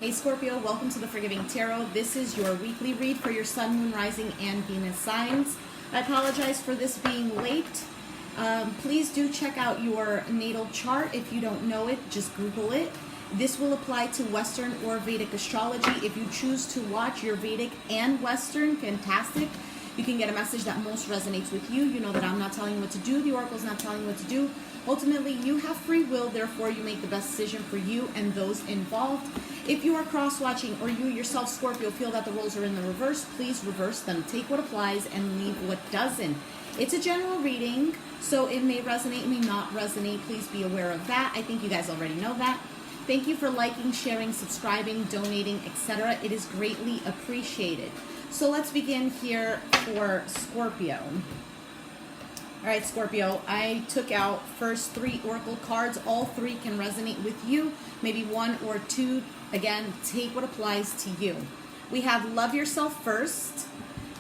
Hey Scorpio, welcome to the Forgiving Tarot. This is your weekly read for your Sun, Moon, Rising, and Venus signs. I apologize for this being late. Please do check out your natal chart. If you don't know it, just Google it. This will apply to Western or Vedic astrology. If you choose to watch your Vedic and Western, fantastic. You can get a message that most resonates with you. You know that I'm not telling you what to do. The Oracle's not telling you what to do. Ultimately, you have free will, therefore you make the best decision for you and those involved. If you are cross-watching or you yourself, Scorpio, feel that the roles are in the reverse, please reverse them. Take what applies and leave what doesn't. It's a general reading, so it may resonate, may not resonate. Please be aware of that. I think you guys already know that. Thank you for liking, sharing, subscribing, donating, etc. It is greatly appreciated. So let's begin here for Scorpio. All right, Scorpio, I took out first 3 oracle cards. All 3 can resonate with you, maybe 1 or 2. Again, take what applies to you. We have love yourself first.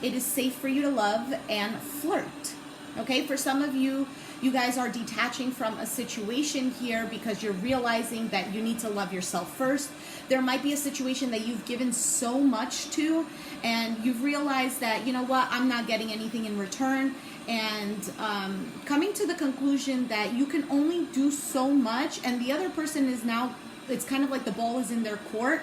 It is safe for you to love and flirt. Okay, for some of you, you guys are detaching from a situation here because you're realizing that you need to love yourself first. There might be a situation that you've given so much to and you've realized that, you know what, I'm not getting anything in return. And coming to the conclusion that you can only do so much and the other person is now, it's kind of like the ball is in their court.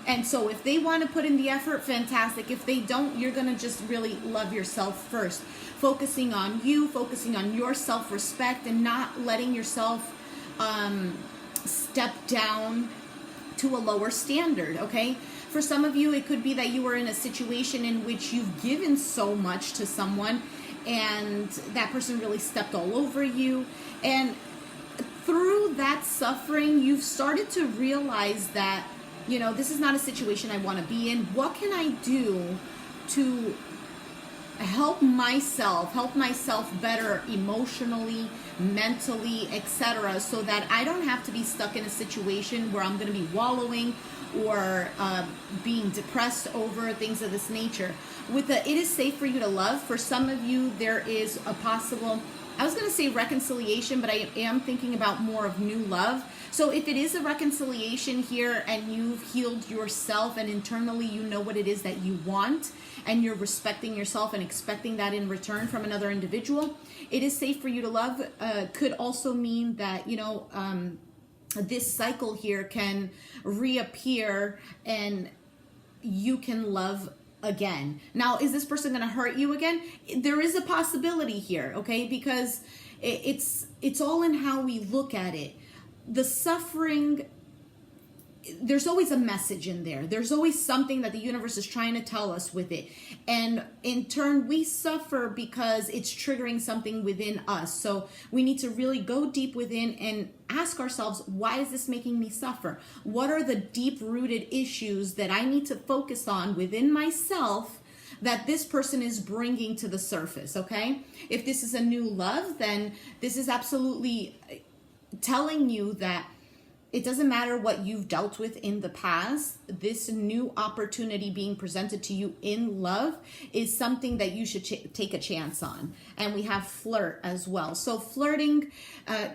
And so if they want to put in the effort, fantastic. If they don't, you're going to just really love yourself first. Focusing on you, focusing on your self-respect and not letting yourself step down to a lower standard, okay? For some of you, it could be that you were in a situation in which you've given so much to someone and that person really stepped all over you. And through that suffering, you've started to realize that, you know, this is not a situation I want to be in. What can I do to help myself better emotionally, mentally, etc., so that I don't have to be stuck in a situation where I'm going to be wallowing or being depressed over things of this nature. With the it is safe for you to love, for some of you there is a possible, I was going to say reconciliation, but I am thinking about more of new love. So if it is a reconciliation here and you've healed yourself and internally you know what it is that you want and you're respecting yourself and expecting that in return from another individual, it is safe for you to love. Could also mean that, you know, this cycle here can reappear and you can love again. Now, is this person going to hurt you again? There is a possibility here, okay? Because it's all in how we look at it. The suffering, there's always a message in there. There's always something that the universe is trying to tell us with it. And in turn, we suffer because it's triggering something within us. So we need to really go deep within and ask ourselves, why is this making me suffer? What are the deep-rooted issues that I need to focus on within myself that this person is bringing to the surface, okay? If this is a new love, then this is absolutely telling you that it doesn't matter what you've dealt with in the past. This new opportunity being presented to you in love is something that you should take a chance on. And we have flirt as well. So flirting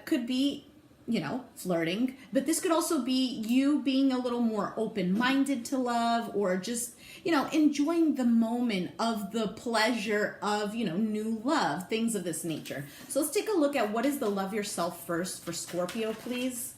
could be, you know, flirting, but this could also be you being a little more open-minded to love or just, you know, enjoying the moment of the pleasure of, you know, new love, things of this nature. So let's take a look at what is the love yourself first for Scorpio, please.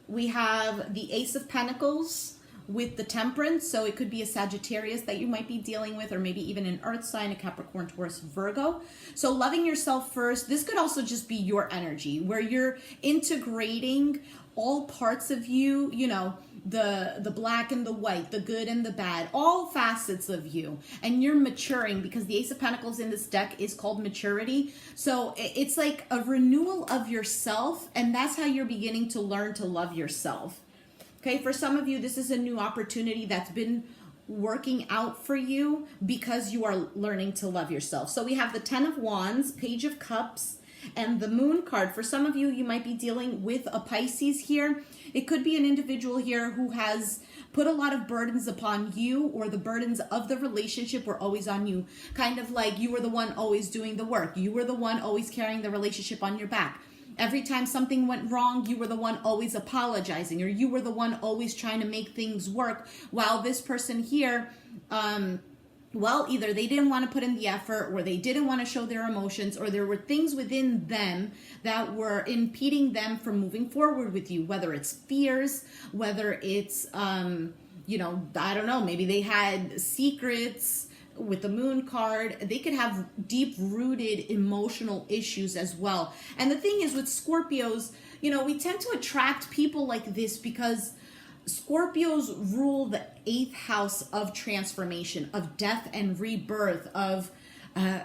We have the Ace of Pentacles with the Temperance. So it could be a Sagittarius that you might be dealing with, or maybe even an Earth sign, a Capricorn, Taurus, Virgo. So loving yourself first. This could also just be your energy where you're integrating all parts of you, you know, the black and the white, the good and the bad, all facets of you. And you're maturing because the Ace of Pentacles in this deck is called maturity. So it's like a renewal of yourself, and that's how you're beginning to learn to love yourself. Okay, for some of you, this is a new opportunity that's been working out for you because you are learning to love yourself. So we have the 10 of Wands, Page of Cups, and the Moon card. For some of you, you might be dealing with a Pisces here. It could be an individual here who has put a lot of burdens upon you, or the burdens of the relationship were always on you. Kind of like you were the one always doing the work. You were the one always carrying the relationship on your back. Every time something went wrong, you were the one always apologizing, or you were the one always trying to make things work, while this person here, well, either they didn't want to put in the effort, or they didn't want to show their emotions, or there were things within them that were impeding them from moving forward with you, whether it's fears, whether it's, you know, I don't know, maybe they had secrets. With the moon card, they could have deep-rooted emotional issues as well. And the thing is with Scorpios, you know, we tend to attract people like this because Scorpios rule the 8th house of transformation, of death and rebirth, of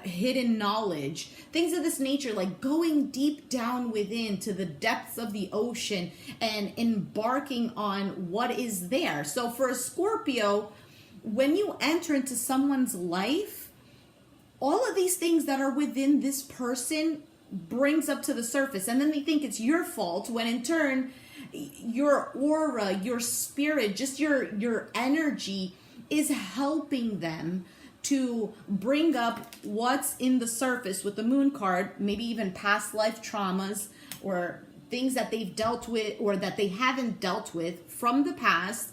hidden knowledge, things of this nature, like going deep down within to the depths of the ocean and embarking on what is there. So for a Scorpio, when you enter into someone's life, all of these things that are within this person brings up to the surface, and then they think it's your fault, when in turn your aura, your spirit, just your energy is helping them to bring up what's in the surface with the moon card, maybe even past life traumas or things that they've dealt with or that they haven't dealt with from the past.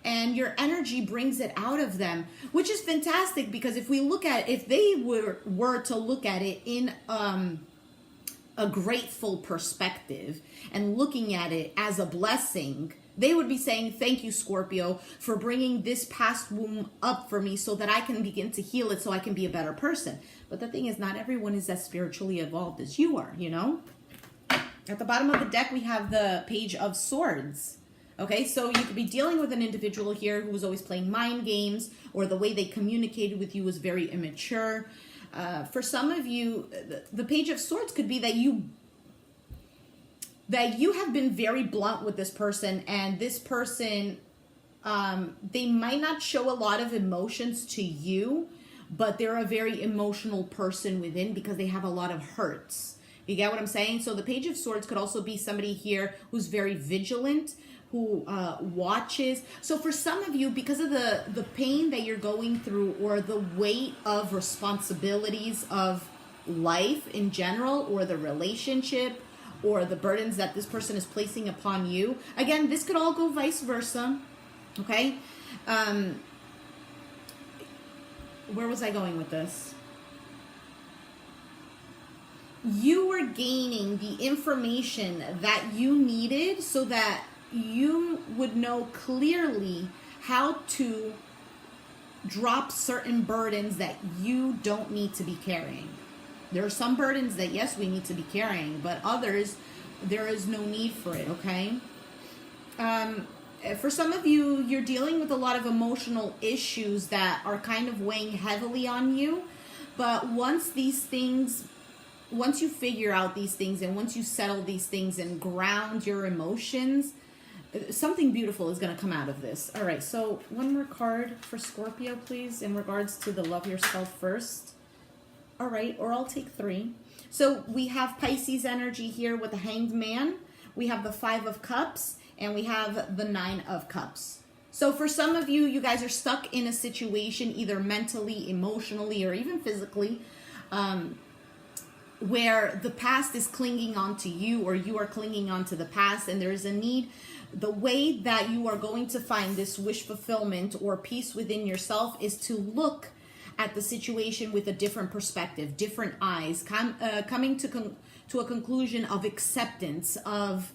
And your energy brings it out of them, which is fantastic, because if we look at, if they were to look at it in a grateful perspective and looking at it as a blessing, they would be saying, thank you, Scorpio, for bringing this past wound up for me so that I can begin to heal it, so I can be a better person. But the thing is, not everyone is as spiritually evolved as you are, you know? At the bottom of the deck, we have the Page of Swords. Okay, so you could be dealing with an individual here who was always playing mind games, or the way they communicated with you was very immature. For some of you, the Page of Swords could be that you have been very blunt with this person, and this person, they might not show a lot of emotions to you, but they're a very emotional person within because they have a lot of hurts. You get what I'm saying? So the Page of Swords could also be somebody here who's very vigilant, who watches. So for some of you, because of the pain that you're going through, or the weight of responsibilities of life in general, or the relationship, or the burdens that this person is placing upon you, again, this could all go vice versa. Okay, where was I going with this? You were gaining the information that you needed so that you would know clearly how to drop certain burdens that you don't need to be carrying. There are some burdens that, yes, we need to be carrying, but others, there is no need for it, okay? For some of you, you're dealing with a lot of emotional issues that are kind of weighing heavily on you, but once you figure out these things, and once you settle these things and ground your emotions, something beautiful is going to come out of this. All right, so one more card for Scorpio, please, in regards to the love yourself first. All right, or I'll take 3. So we have Pisces energy here with the Hanged Man. We have the 5 of Cups, and we have the 9 of Cups. So for some of you, you guys are stuck in a situation, either mentally, emotionally, or even physically, where the past is clinging on to you, or you are clinging on to the past, and there is a need. The way that you are going to find this wish fulfillment or peace within yourself is to look at the situation with a different perspective, different eyes, coming to a conclusion of acceptance, of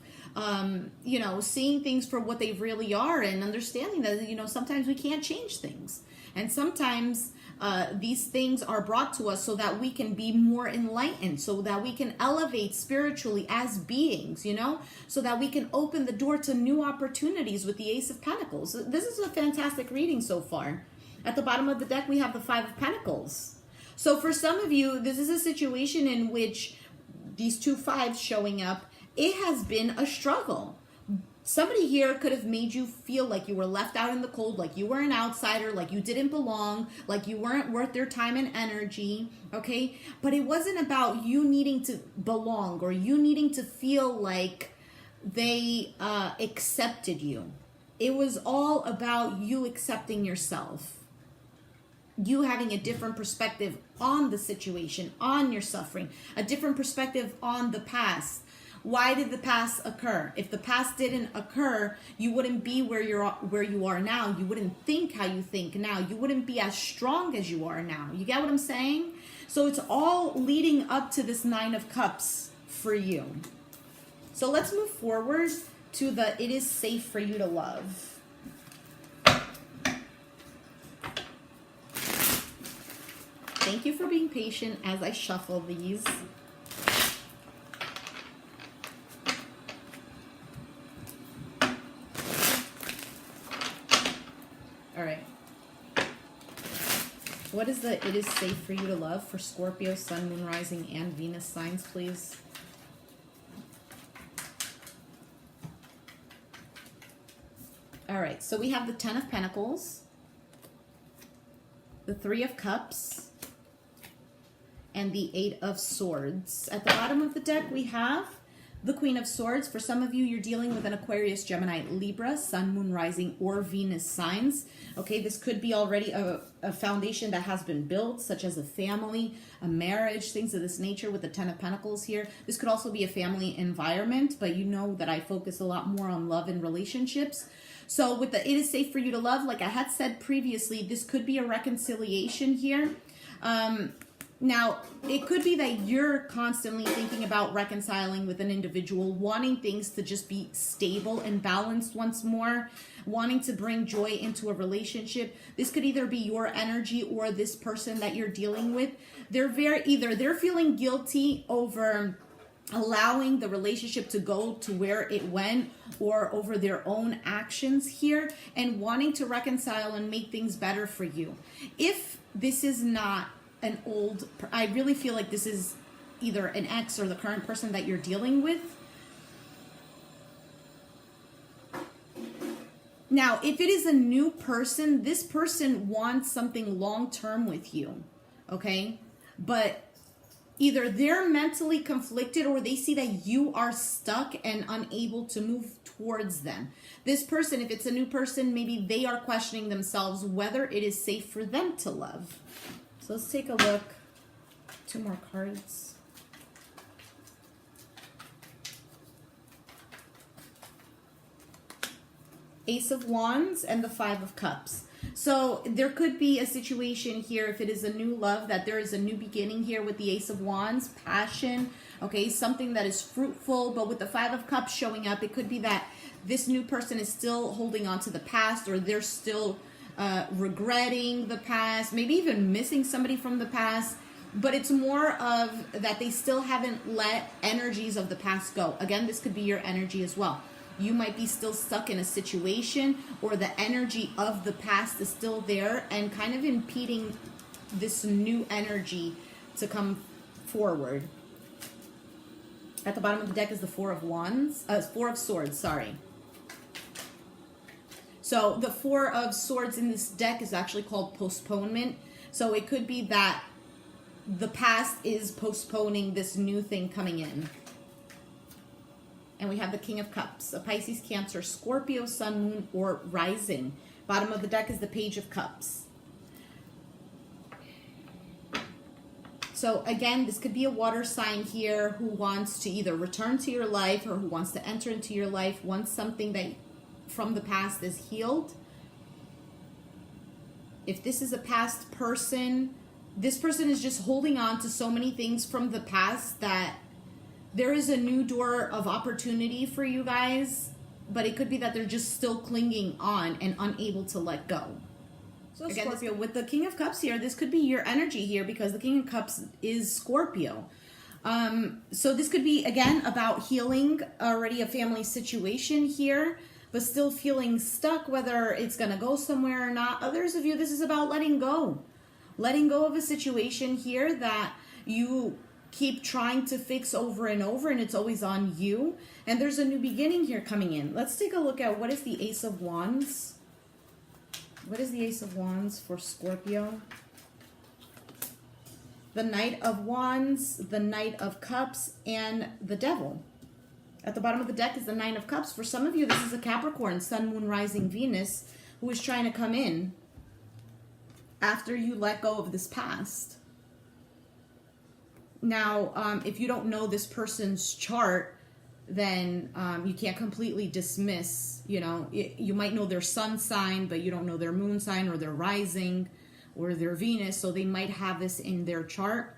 seeing things for what they really are, and understanding that sometimes we can't change things, and sometimes these things are brought to us so that we can be more enlightened, so that we can elevate spiritually as beings, so that we can open the door to new opportunities with the Ace of Pentacles. This is a fantastic reading so far. At the bottom of the deck, we have the 5 of Pentacles. So for some of you, this is a situation in which these 2 5s showing up, it has been a struggle. Somebody here could have made you feel like you were left out in the cold, like you were an outsider, like you didn't belong, like you weren't worth their time and energy, okay? But it wasn't about you needing to belong or you needing to feel like they accepted you. It was all about you accepting yourself. You having a different perspective on the situation, on your suffering, a different perspective on the past. Why did the past occur? If the past didn't occur, you wouldn't be where you are now. You wouldn't think how you think now. You wouldn't be as strong as you are now. You get what I'm saying? So it's all leading up to this Nine of Cups for you. So let's move forward to the it is safe for you to love. Thank you for being patient as I shuffle these. All right. What is the it is safe for you to love for Scorpio, Sun, Moon, Rising, and Venus signs, please? All right, so we have the Ten of Pentacles, the Three of Cups, and the Eight of Swords. At the bottom of the deck, we have the Queen of Swords. For some of you, you're dealing with an Aquarius, Gemini, Libra, Sun, Moon, Rising, or Venus signs. Okay, this could be already a foundation that has been built, such as a family, a marriage, things of this nature with the Ten of Pentacles here. This could also be a family environment, but you know that I focus a lot more on love and relationships. So with the it is safe for you to love, like I had said previously, this could be a reconciliation here. Now, it could be that you're constantly thinking about reconciling with an individual, wanting things to just be stable and balanced once more, wanting to bring joy into a relationship. This could either be your energy or this person that you're dealing with. They're feeling guilty over allowing the relationship to go to where it went, or over their own actions here, and wanting to reconcile and make things better for you. If this is not I really feel like this is either an ex or the current person that you're dealing with. Now, if it is a new person, this person wants something long-term with you, okay? But either they're mentally conflicted or they see that you are stuck and unable to move towards them. This person, if it's a new person, maybe they are questioning themselves whether it is safe for them to love. So let's take a look. 2 more cards. Ace of Wands and the Five of Cups. So there could be a situation here, if it is a new love, that there is a new beginning here with the Ace of Wands, passion, okay, something that is fruitful. But with the Five of Cups showing up, it could be that this new person is still holding on to the past, or they're still regretting the past, maybe even missing somebody from the past. But it's more of that they still haven't let energies of the past go. Again, this could be your energy as well. You might be still stuck in a situation, or the energy of the past is still there and kind of impeding this new energy to come forward. At the bottom of the deck is the Four of Swords, sorry. So the Four of Swords in this deck is actually called postponement. So it could be that the past is postponing this new thing coming in. And we have the King of Cups, a Pisces, Cancer, Scorpio, Sun, Moon, or Rising. Bottom of the deck is the Page of Cups. So again, this could be a water sign here who wants to either return to your life or who wants to enter into your life once something that from the past is healed. If this is a past person, this person is just holding on to so many things from the past that there is a new door of opportunity for you guys, but it could be that they're just still clinging on and unable to let go. So again, Scorpio, with the King of Cups here, this could be your energy here because the King of Cups is Scorpio. So this could be, again, about healing already a family situation here, but still feeling stuck, whether it's going to go somewhere or not. Others of you, this is about letting go. Letting go of a situation here that you keep trying to fix over and over, and it's always on you. And there's a new beginning here coming in. Let's take a look at what is the Ace of Wands. What is the Ace of Wands for Scorpio? The Knight of Wands, the Knight of Cups, and the Devil. At the bottom of the deck is the Nine of Cups. For some of you, this is a Capricorn, Sun, Moon, Rising, Venus, who is trying to come in after you let go of this past. Now, if you don't know this person's chart, then you can't completely dismiss, you know, you might know their sun sign, but you don't know their moon sign or their rising or their Venus. So they might have this in their chart.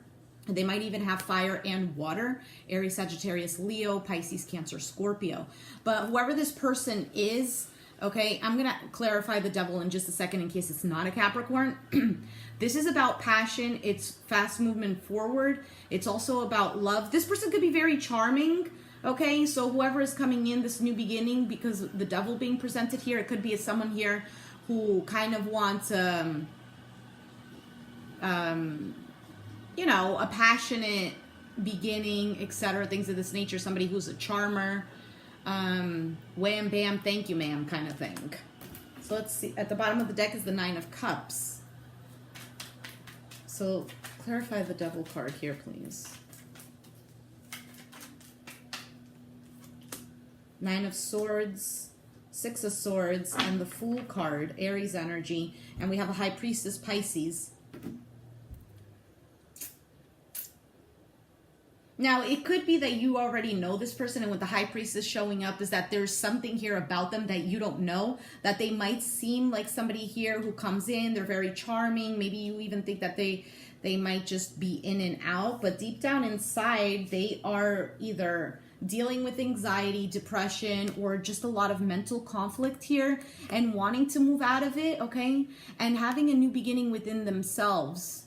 They might even have fire and water, Aries, Sagittarius, Leo, Pisces, Cancer, Scorpio. But whoever this person is, okay, I'm going to clarify the devil in just a second in case it's not a Capricorn. This is about passion. It's fast movement forward. It's also about love. This person could be very charming. Okay, so whoever is coming in, this new beginning, because the devil being presented here, it could be someone here who kind of wants, you know, a passionate beginning, etc., things of this nature. Somebody who's a charmer, wham, bam, thank you, ma'am, kind of thing. So let's see. At the bottom of the deck is the Nine of Cups. So clarify the devil card here, please. Nine of Swords, Six of Swords, and the Fool card, Aries energy. And we have a High Priestess, Pisces. Now, it could be that you already know this person, and with the High Priestess showing up is that there's something here about them that you don't know, that they might seem like somebody here who comes in, they're very charming. Maybe you even think that they might just be in and out, but deep down inside, they are either dealing with anxiety, depression, or just a lot of mental conflict here and wanting to move out of it, okay? And having a new beginning within themselves.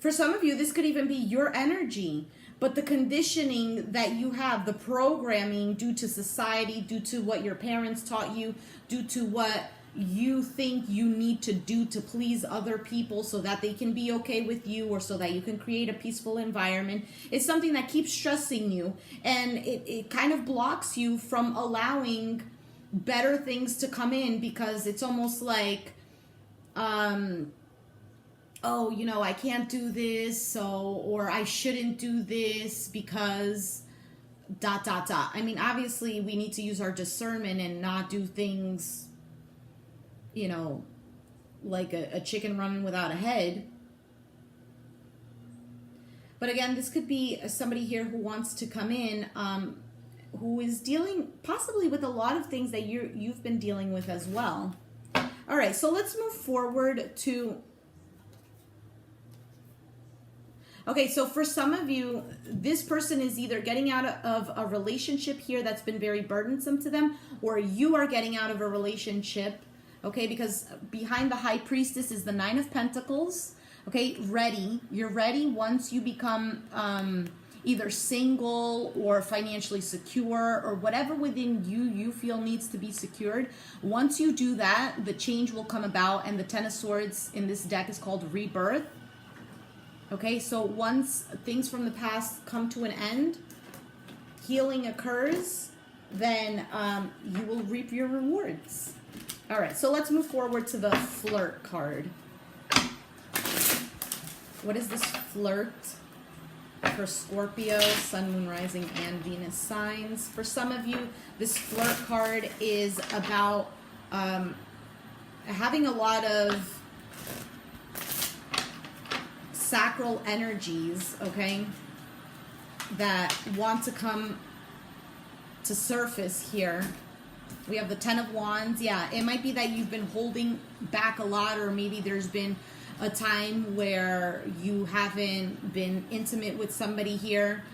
For some of you, this could even be your energy, but the conditioning that you have, the programming due to society, due to what your parents taught you, due to what you think you need to do to please other people so that they can be okay with you or so that you can create a peaceful environment, is something that keeps stressing you, and it kind of blocks you from allowing better things to come in, because it's almost like, oh, you know, I can't do this, so, or I shouldn't do this because ... I mean, obviously we need to use our discernment and not do things, you know, like a chicken running without a head. But again, this could be somebody here who wants to come in, who is dealing possibly with a lot of things that you've been dealing with as well. All right, so let's move forward to... Okay, so for some of you, this person is either getting out of a relationship here that's been very burdensome to them, or you are getting out of a relationship, okay, because behind the High Priestess is the Nine of Pentacles, okay, ready. You're ready once you become either single or financially secure or whatever within you feel needs to be secured. Once you do that, the change will come about, and the Ten of Swords in this deck is called rebirth. Okay, so once things from the past come to an end, healing occurs, then you will reap your rewards. All right, so let's move forward to the Flirt card. What is this Flirt for Scorpio, Sun, Moon, Rising, and Venus signs? For some of you, this Flirt card is about having a lot of sacral energies, okay, that want to come to surface here. We have the Ten of Wands. Yeah, it might be that you've been holding back a lot, or maybe there's been a time where you haven't been intimate with somebody here,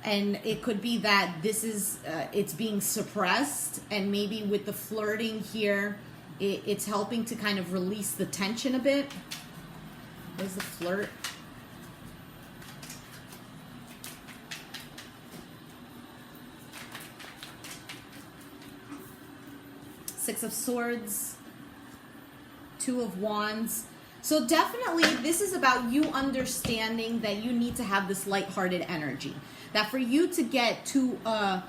and it could be that this is it's being suppressed, and maybe with the flirting here, it's helping to kind of release the tension a bit. What is the Flirt? Six of Swords, Two of Wands. So definitely this is about you understanding that you need to have this lighthearted energy. That for you to get to a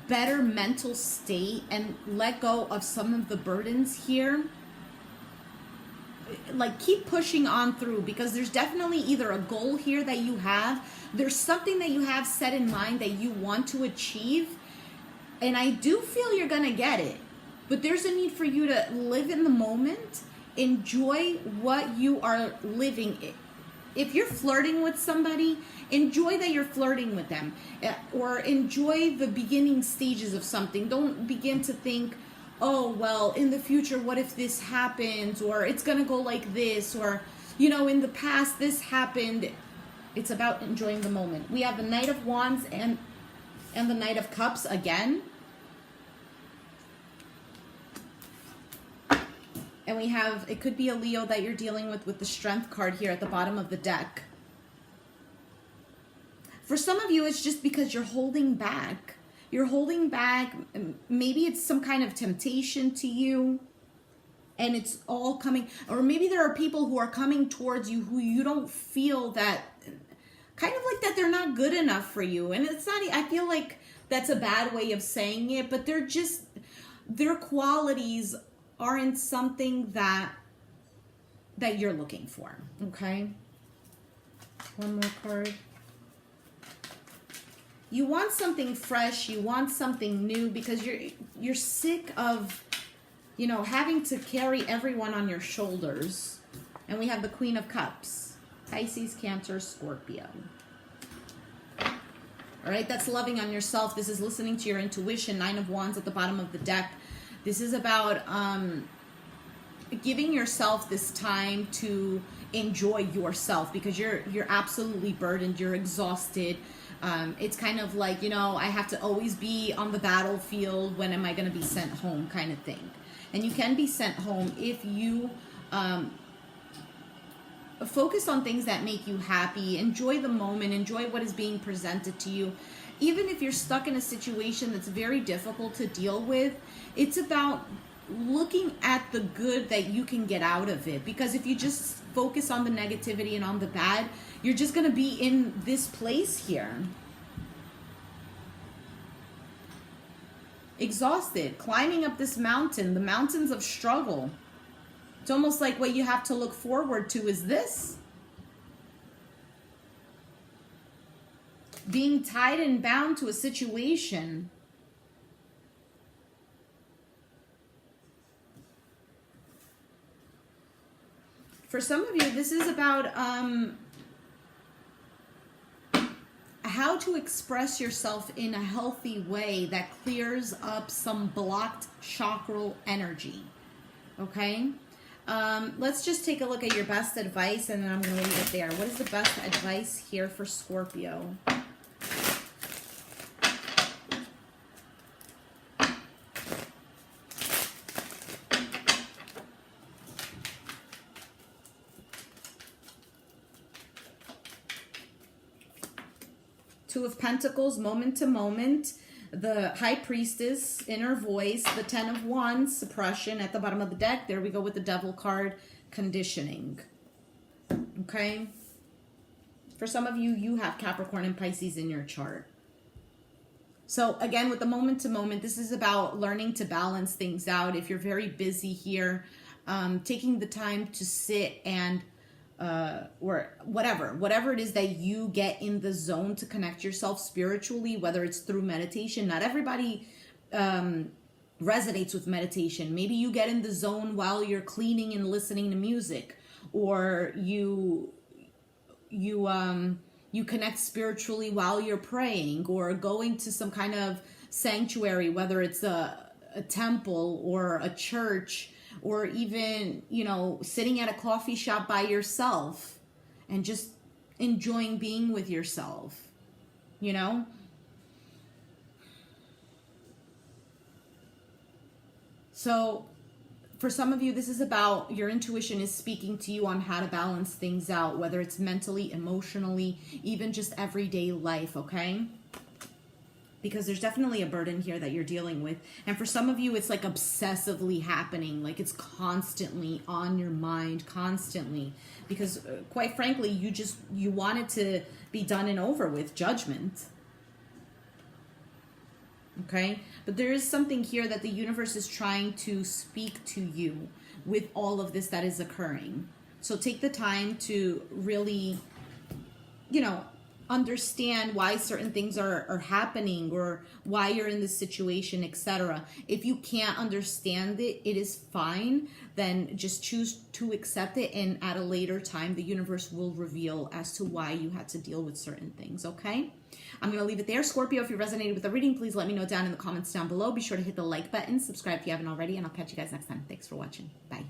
better mental state and let go of some of the burdens here, like keep pushing on through, because there's definitely either a goal here that you have, there's something that you have set in mind that you want to achieve, and I do feel you're gonna get it. But there's a need for you to live in the moment, enjoy what you are living. If you're flirting with somebody, enjoy that you're flirting with them, or enjoy the beginning stages of something. Don't begin to think, oh, well, in the future, what if this happens, or it's going to go like this, or, you know, in the past, this happened. It's about enjoying the moment. We have the Knight of Wands and the Knight of Cups again. And we have, it could be a Leo that you're dealing with the Strength card here at the bottom of the deck. For some of you, it's just because you're holding back. You're holding back. Maybe it's some kind of temptation to you. And it's all coming. Or maybe there are people who are coming towards you who you don't feel that, kind of like that they're not good enough for you. And it's not, I feel like that's a bad way of saying it. But they're just, their qualities aren't something that you're looking for. Okay. One more card. You want something fresh, you want something new, because you're sick of, you know, having to carry everyone on your shoulders. And we have the Queen of Cups. Pisces, Cancer, Scorpio. All right, that's loving on yourself. This is listening to your intuition. Nine of Wands at the bottom of the deck. This is about giving yourself this time to enjoy yourself, because you're absolutely burdened, you're exhausted. It's kind of like, you know, I have to always be on the battlefield. When am I going to be sent home, kind of thing. And you can be sent home if you focus on things that make you happy. Enjoy the moment. Enjoy what is being presented to you. Even if you're stuck in a situation that's very difficult to deal with, it's about looking at the good that you can get out of it. Because if you just focus on the negativity and on the bad, you're just going to be in this place here. Exhausted, climbing up this mountain, the mountains of struggle. It's almost like what you have to look forward to is this. Being tied and bound to a situation. For some of you, this is about how to express yourself in a healthy way that clears up some blocked chakral energy. Okay? Let's just take a look at your best advice, and then I'm going to leave it there. What is the best advice here for Scorpio? Two of Pentacles, moment to moment. The High Priestess, inner voice. The Ten of Wands, suppression at the bottom of the deck. There we go with the Devil card, conditioning. Okay? For some of you, you have Capricorn and Pisces in your chart. So again, with the moment to moment, this is about learning to balance things out. If you're very busy here, taking the time to sit and or whatever it is that you get in the zone to connect yourself spiritually, whether it's through meditation. Not everybody resonates with meditation. Maybe you get in the zone while you're cleaning and listening to music, or you connect spiritually while you're praying, or going to some kind of sanctuary, whether it's a temple or a church, or even, you know, sitting at a coffee shop by yourself and just enjoying being with yourself, you know? So for some of you, this is about your intuition is speaking to you on how to balance things out, whether it's mentally, emotionally, even just everyday life, okay? Because there's definitely a burden here that you're dealing with. And for some of you, it's like obsessively happening. Like it's constantly on your mind, constantly. Because quite frankly, you want it to be done and over with. Judgment. Okay? But there is something here that the universe is trying to speak to you with all of this that is occurring. So take the time to really, you know, understand why certain things are happening or why you're in this situation, etc. If you can't understand it, it is fine. Then just choose to accept it, and at a later time, the universe will reveal as to why you had to deal with certain things, okay? I'm going to leave it there. Scorpio, if you resonated with the reading, please let me know down in the comments down below. Be sure to hit the like button, subscribe if you haven't already, and I'll catch you guys next time. Thanks for watching. Bye.